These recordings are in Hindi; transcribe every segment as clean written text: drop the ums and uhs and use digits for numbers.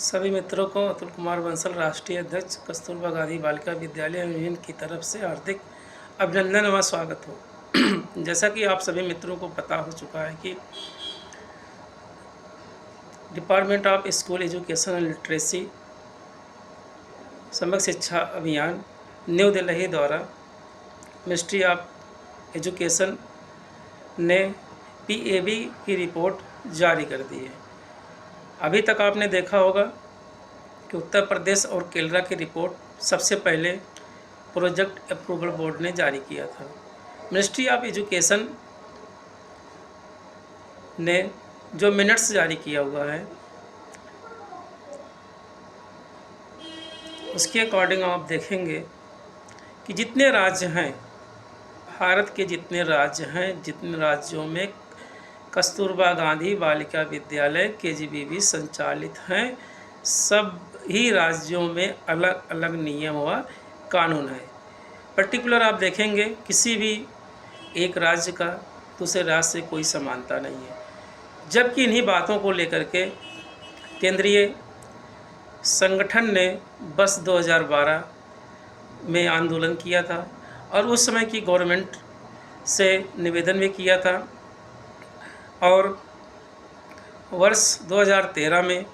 सभी मित्रों को अतुल कुमार बंसल, राष्ट्रीय अध्यक्ष कस्तूरबा गांधी बालिका विद्यालय यूनियन की तरफ से हार्दिक अभिनंदन व स्वागत हो। जैसा कि आप सभी मित्रों को पता हो चुका है कि department of school education and literacy समग्र शिक्षा अभियान न्यू दिल्ली द्वारा मिनिस्ट्री ऑफ एजुकेशन ने PAB की रिपोर्ट जारी कर दी है। अभी तक आपने देखा होगा कि उत्तर प्रदेश और केरला की रिपोर्ट सबसे पहले प्रोजेक्ट अप्रूवल बोर्ड ने जारी किया था। मिनिस्ट्री ऑफ एजुकेशन ने जो मिनट्स जारी किया हुआ है उसके अकॉर्डिंग आप देखेंगे कि जितने राज्य हैं, भारत के जितने राज्य हैं, जितने राज्यों में कस्तूरबा गांधी बालिका विद्यालय KGBV संचालित हैं, सब ही राज्यों में अलग अलग नियम व कानून है। पर्टिकुलर आप देखेंगे किसी भी एक राज्य का दूसरे राज्य से कोई समानता नहीं है, जबकि इन्हीं बातों को लेकर के केंद्रीय संगठन ने वर्ष 2012 में आंदोलन किया था और उस समय की गवर्नमेंट से निवेदन भी किया था और वर्ष 2013 में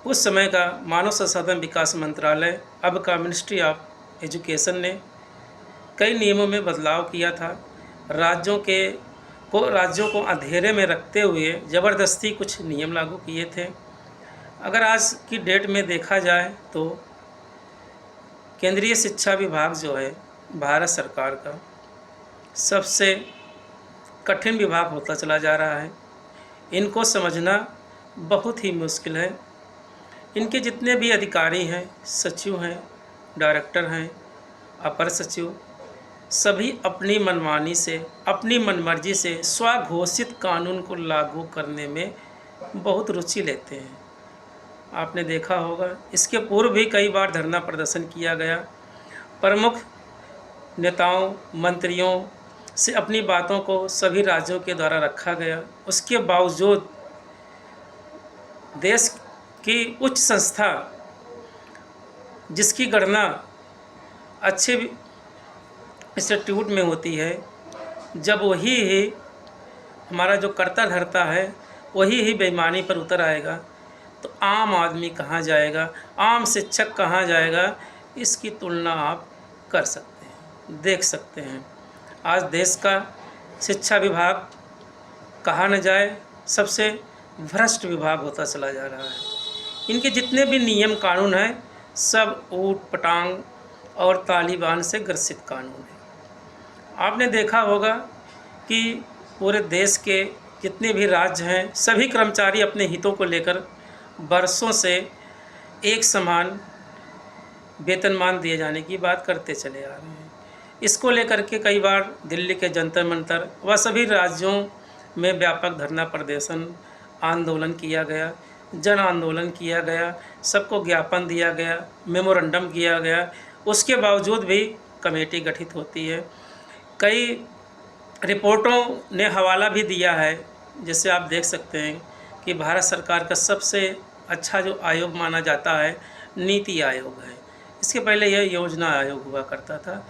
उस समय का मानव संसाधन विकास मंत्रालय, अब का मिनिस्ट्री ऑफ एजुकेशन ने कई नियमों में बदलाव किया था। राज्यों को अंधेरे में रखते हुए ज़बरदस्ती कुछ नियम लागू किए थे। अगर आज की डेट में देखा जाए तो केंद्रीय शिक्षा विभाग जो है भारत सरकार का सबसे कठिन विभाग होता चला जा रहा है। इनको समझना बहुत ही मुश्किल है। इनके जितने भी अधिकारी हैं, सचिव हैं, डायरेक्टर हैं, अपर सचिव, सभी अपनी मनमानी से, अपनी मनमर्जी से स्वघोषित कानून को लागू करने में बहुत रुचि लेते हैं। आपने देखा होगा, इसके पूर्व भी कई बार धरना प्रदर्शन किया गया। प्रमुख नेताओं, मंत्रियों से अपनी बातों को सभी राज्यों के द्वारा रखा गया। उसके बावजूद देश की उच्च संस्था जिसकी गणना अच्छे इंस्टीट्यूट में होती है, जब वही ही हमारा जो कर्ता धर्ता है वही ही बेईमानी पर उतर आएगा तो आम आदमी कहाँ जाएगा, आम शिक्षक कहाँ जाएगा, इसकी तुलना आप कर सकते हैं, देख सकते हैं। आज देश का शिक्षा विभाग कहा न जाए सबसे भ्रष्ट विभाग होता चला जा रहा है। इनके जितने भी नियम कानून हैं सब ऊट पटांग और तालिबान से ग्रसित कानून है। आपने देखा होगा कि पूरे देश के जितने भी राज्य हैं सभी कर्मचारी अपने हितों को लेकर बरसों से एक समान वेतनमान दिए जाने की बात करते चले आ रहे हैं। इसको लेकर के कई बार दिल्ली के जंतर मंतर व सभी राज्यों में व्यापक धरना प्रदर्शन, आंदोलन किया गया, जन आंदोलन किया गया, सबको ज्ञापन दिया गया, मेमोरेंडम किया गया। उसके बावजूद भी कमेटी गठित होती है। कई रिपोर्टों ने हवाला भी दिया है, जैसे आप देख सकते हैं कि भारत सरकार का सबसे अच्छा जो आयोग माना जाता है नीति आयोग है। इसके पहले यह योजना आयोग हुआ करता था।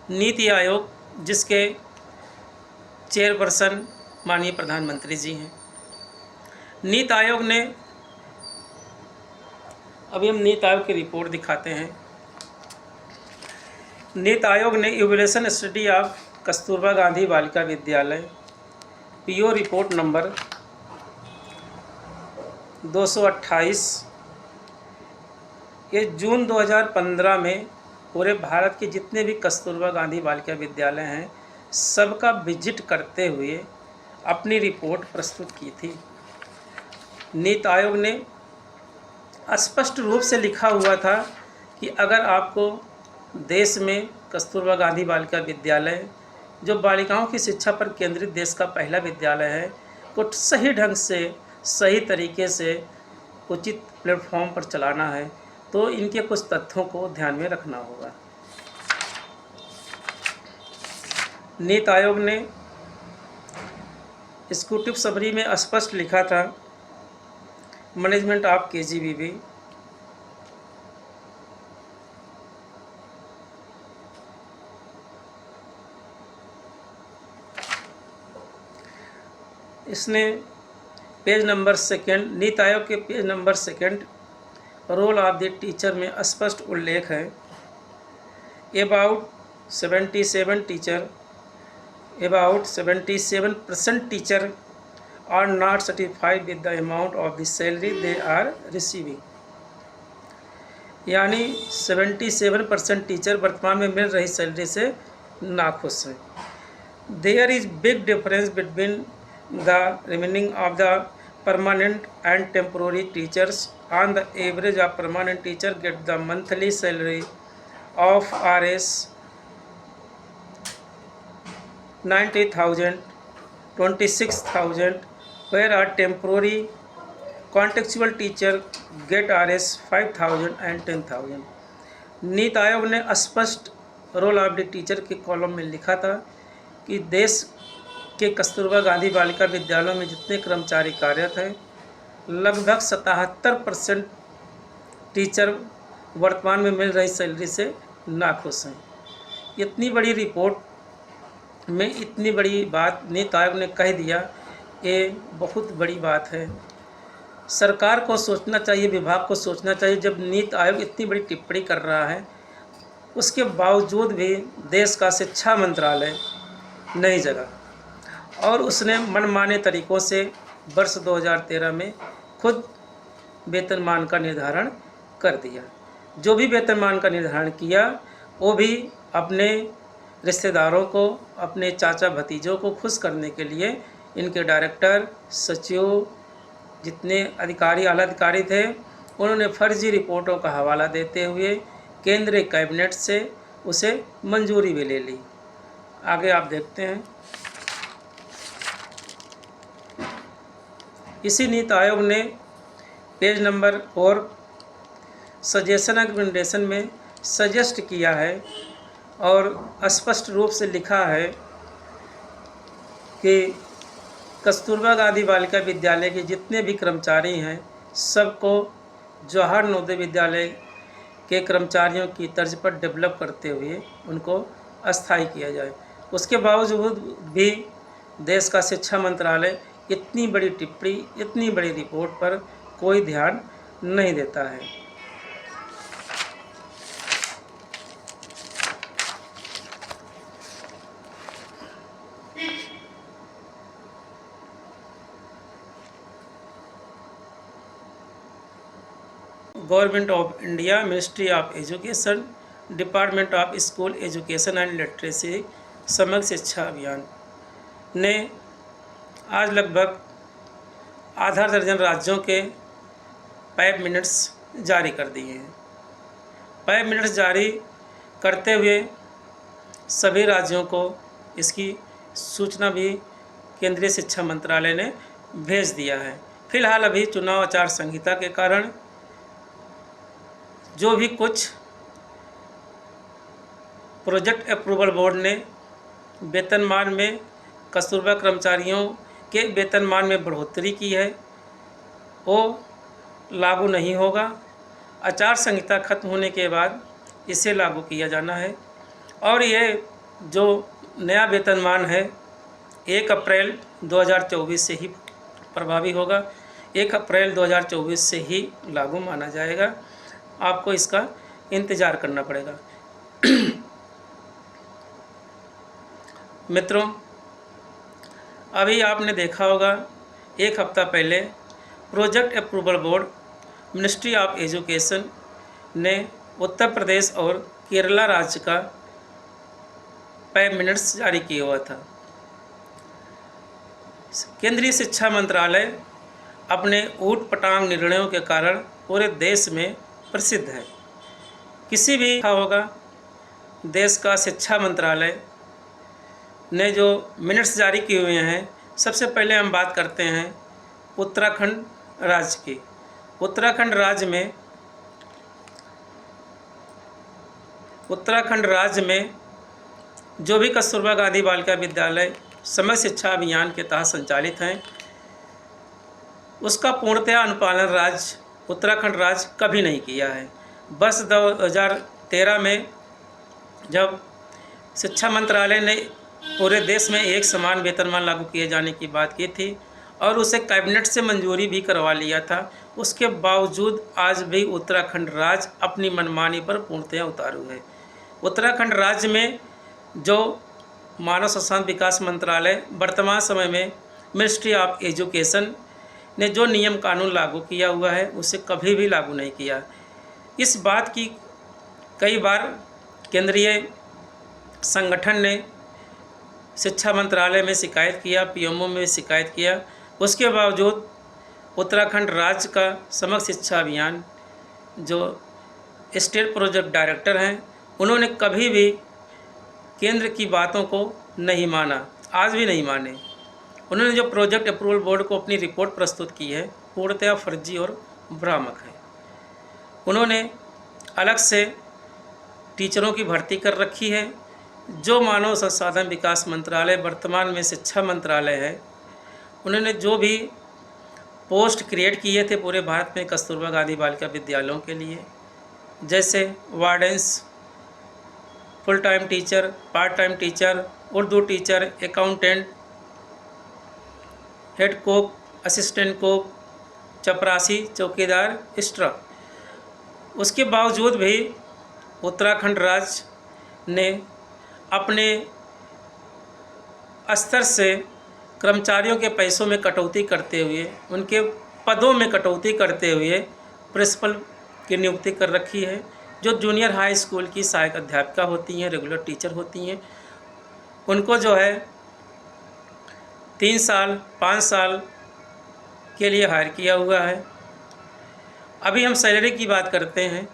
नीति आयोग जिसके चेयरपर्सन माननीय प्रधानमंत्री जी हैं। नीति आयोग ने, अभी हम नीति आयोग की रिपोर्ट दिखाते हैं। नीति आयोग ने evaluation study of Kasturba Gandhi Balika Vidyalaya PO report number 228 ये जून 2015 में पूरे भारत के जितने भी कस्तूरबा गांधी बालिका विद्यालय हैं सबका विजिट करते हुए अपनी रिपोर्ट प्रस्तुत की थी। नीति आयोग ने स्पष्ट रूप से लिखा हुआ था कि अगर आपको देश में कस्तूरबा गांधी बालिका विद्यालय जो बालिकाओं की शिक्षा पर केंद्रित देश का पहला विद्यालय है को सही ढंग से, सही तरीके से उचित प्लेटफॉर्म पर चलाना है तो इनके कुछ तथ्यों को ध्यान में रखना होगा। नीति आयोग ने एग्जीक्यूटिव समरी में स्पष्ट लिखा था मैनेजमेंट ऑफ KGBB, इसने पेज नंबर 2 नीति आयोग के page number 2 role of the teacher में स्पष्ट उल्लेख है। About 77% teacher are not certified with the amount of the salary they are receiving. यानी 77% टीचर वर्तमान में मिल रही सैलरी से नाखुश हैं। There is big difference between the remaining of the permanent and temporary teachers. On the average of permanent teacher get the monthly salary of Rs 90,000, 26,000, whereas temporary contractual teacher get Rs 5,000 and 10,000. NITI Aayog ने स्पष्ट रोल ऑफ द टीचर के कॉलम में लिखा था कि देश के कस्तूरबा गांधी बालिका विद्यालयों में जितने कर्मचारी कार्यरत हैं, लगभग 77% टीचर वर्तमान में मिल रही सैलरी से नाखुश हैं। इतनी बड़ी रिपोर्ट में इतनी बड़ी बात नीति आयोग ने कह दिया, ये बहुत बड़ी बात है। सरकार को सोचना चाहिए, विभाग को सोचना चाहिए। जब नीति आयोग इतनी बड़ी टिप्पणी कर रहा है, उसके बावजूद भी देश का शिक्षा मंत्रालय नहीं जगा और उसने मनमाने तरीक़ों से वर्ष 2013 में खुद वेतनमान का निर्धारण कर दिया। जो भी वेतनमान का निर्धारण किया वो भी अपने रिश्तेदारों को, अपने चाचा भतीजों को खुश करने के लिए इनके डायरेक्टर, सचिव, जितने अधिकारी, आला अधिकारी थे, उन्होंने फर्जी रिपोर्टों का हवाला देते हुए केंद्रीय कैबिनेट से उसे मंजूरी भी ले ली। आगे आप देखते हैं। इसी नीति आयोग ने page number 4 suggestion and recommendation में सजेस्ट किया है और स्पष्ट रूप से लिखा है कि कस्तूरबा गांधी बालिका विद्यालय के जितने भी कर्मचारी हैं, सबको जवाहर नवोदय विद्यालय के कर्मचारियों की तर्ज पर डेवलप करते हुए उनको अस्थायी किया जाए। उसके बावजूद भी देश का शिक्षा मंत्रालय इतनी बड़ी टिप्पणी, इतनी बड़ी रिपोर्ट पर कोई ध्यान नहीं देता है। Government of India, ministry of education, department of school education and literacy, समग्र शिक्षा अभियान ने आज लगभग आधा दर्जन राज्यों के 5 मिनट्स जारी कर दिए हैं। 5 मिनट्स जारी करते हुए सभी राज्यों को इसकी सूचना भी केंद्रीय शिक्षा मंत्रालय ने भेज दिया है। फिलहाल अभी चुनाव आचार संहिता के कारण जो भी कुछ प्रोजेक्ट अप्रूवल बोर्ड ने वेतनमान में कस्तूरबा कर्मचारियों के वेतनमान में बढ़ोतरी की है, वो लागू नहीं होगा। आचार संहिता खत्म होने के बाद इसे लागू किया जाना है और ये जो नया वेतनमान है 1 अप्रैल 2024 से ही प्रभावी होगा। 1 अप्रैल 2024 से ही लागू माना जाएगा। आपको इसका इंतज़ार करना पड़ेगा। मित्रों, अभी आपने देखा होगा 1 हफ्ता पहले project approval board, ministry of education ने उत्तर प्रदेश और केरला राज्य का 5 मिनट्स जारी किया हुआ था। केंद्रीय शिक्षा मंत्रालय अपने ऊट पटांग निर्णयों के कारण पूरे देश में प्रसिद्ध है। किसी भी होगा देश का शिक्षा मंत्रालय ने जो मिनट्स जारी किए हुए हैं, सबसे पहले हम बात करते हैं उत्तराखंड राज्य की। उत्तराखंड राज्य में जो भी कस्तूरबा गांधी बालिका विद्यालय समग्र शिक्षा अभियान के तहत संचालित हैं, उसका पूर्णतया अनुपालन राज्य उत्तराखंड राज्य कभी नहीं किया है। बस 2013 में जब शिक्षा मंत्रालय ने पूरे देश में एक समान वेतनमान लागू किए जाने की बात की थी और उसे कैबिनेट से मंजूरी भी करवा लिया था, उसके बावजूद आज भी उत्तराखंड राज्य अपनी मनमानी पर पूर्णतया उतारू है। उत्तराखंड राज्य में जो मानव संसाधन विकास मंत्रालय वर्तमान समय में मिनिस्ट्री ऑफ एजुकेशन ने जो नियम कानून लागू किया हुआ है उसे कभी भी लागू नहीं किया। इस बात की कई बार केंद्रीय संगठन ने शिक्षा मंत्रालय में शिकायत किया, पीएमओ में शिकायत किया, उसके बावजूद उत्तराखंड राज्य का समग्र शिक्षा अभियान जो स्टेट प्रोजेक्ट डायरेक्टर हैं उन्होंने कभी भी केंद्र की बातों को नहीं माना, आज भी नहीं माने। उन्होंने जो प्रोजेक्ट अप्रूवल बोर्ड को अपनी रिपोर्ट प्रस्तुत की है पूर्णतया फर्जी और भ्रामक है। उन्होंने अलग से टीचरों की भर्ती कर रखी है। जो मानव संसाधन विकास मंत्रालय वर्तमान में शिक्षा मंत्रालय है, उन्होंने जो भी पोस्ट क्रिएट किए थे पूरे भारत में कस्तूरबा गांधी बालिका विद्यालयों के लिए, जैसे wardens, full time teacher, part time teacher, Urdu teacher, accountant, head cook, assistant cook, चपरासी, चौकीदार, स्टाफ, उसके बावजूद भी उत्तराखंड राज्य ने अपने स्तर से कर्मचारियों के पैसों में कटौती करते हुए, उनके पदों में कटौती करते हुए प्रिंसिपल की नियुक्ति कर रखी है। जो जूनियर हाई स्कूल की सहायक अध्यापिका होती हैं, रेगुलर टीचर होती हैं, उनको जो है 3 साल 5 साल के लिए हायर किया हुआ है। अभी हम सैलरी की बात करते हैं।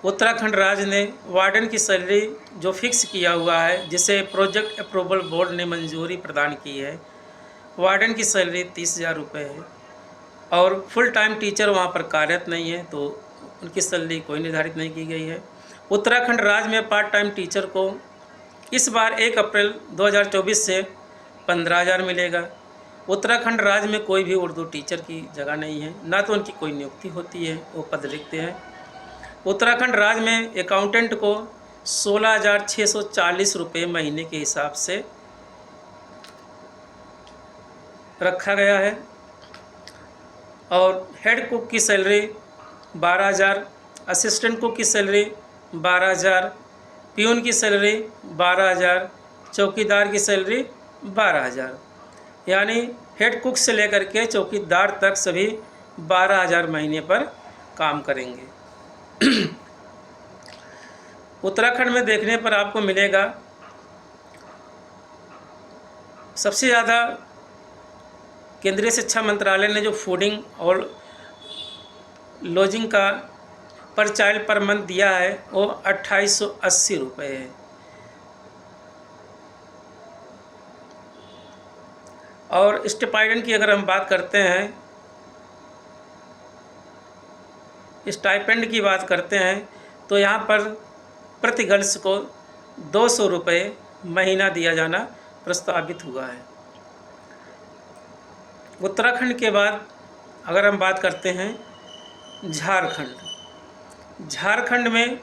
उत्तराखंड राज्य ने वार्डन की सैलरी जो फिक्स किया हुआ है, जिसे प्रोजेक्ट अप्रूवल बोर्ड ने मंजूरी प्रदान की है, वार्डन की सैलरी 30,000 रुपये है और फुल टाइम टीचर वहाँ पर कार्यरत नहीं है तो उनकी सैलरी कोई निर्धारित नहीं की गई है। उत्तराखंड राज्य में पार्ट टाइम टीचर को इस बार 1 अप्रैल 2024 से 15,000 मिलेगा। उत्तराखंड राज्य में कोई भी उर्दू टीचर की जगह नहीं है, ना तो उनकी कोई नियुक्ति होती है, वो पद रिक्त हैं। उत्तराखंड राज्य में अकाउंटेंट को 16,640 रुपये महीने के हिसाब से रखा गया है और हेड कुक की सैलरी 12,000, असिस्टेंट कुक की सैलरी 12,000, प्यून की सैलरी 12,000, चौकीदार की सैलरी 12,000, यानी हेड कुक से लेकर के चौकीदार तक सभी 12,000 महीने पर काम करेंगे। उत्तराखंड में देखने पर आपको मिलेगा सबसे ज़्यादा केंद्रीय शिक्षा मंत्रालय ने जो फूडिंग और लॉजिंग का पर चाइल्ड पर मंथ दिया है वो 2880 रुपये है। और स्टाइपेंड की अगर हम बात करते हैं, स्टाइपेंड की बात करते हैं तो यहाँ पर प्रति गर्ल्स को 200 रुपये महीना दिया जाना प्रस्तावित हुआ है। उत्तराखंड के बाद अगर हम बात करते हैं झारखंड में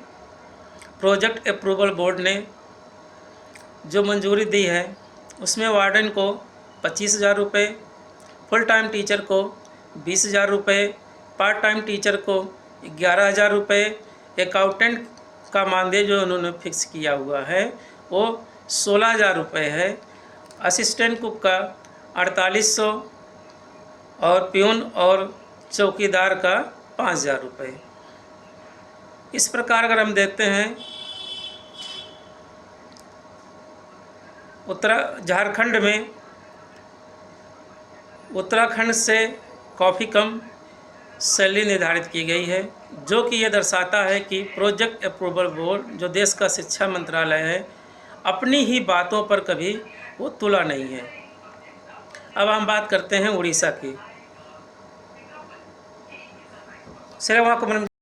प्रोजेक्ट अप्रूवल बोर्ड ने जो मंजूरी दी है उसमें वार्डन को 25,000 रुपये, फुल टाइम टीचर को 20,000 रुपये, पार्ट टाइम टीचर को 11,000 रुपये, अकाउंटेंट का मानदेय जो उन्होंने फिक्स किया हुआ है वो 16,000 रुपये है, असिस्टेंट कुक का 4,800 और प्यून और चौकीदार का 5,000 रुपये। इस प्रकार अगर हम देखते हैं झारखंड में उत्तराखंड से काफ़ी कम सैलरी निर्धारित की गई है, जो कि ये दर्शाता है कि प्रोजेक्ट अप्रूवल बोर्ड जो देश का शिक्षा मंत्रालय है अपनी ही बातों पर कभी वो तुला नहीं है। अब हम बात करते हैं उड़ीसा की।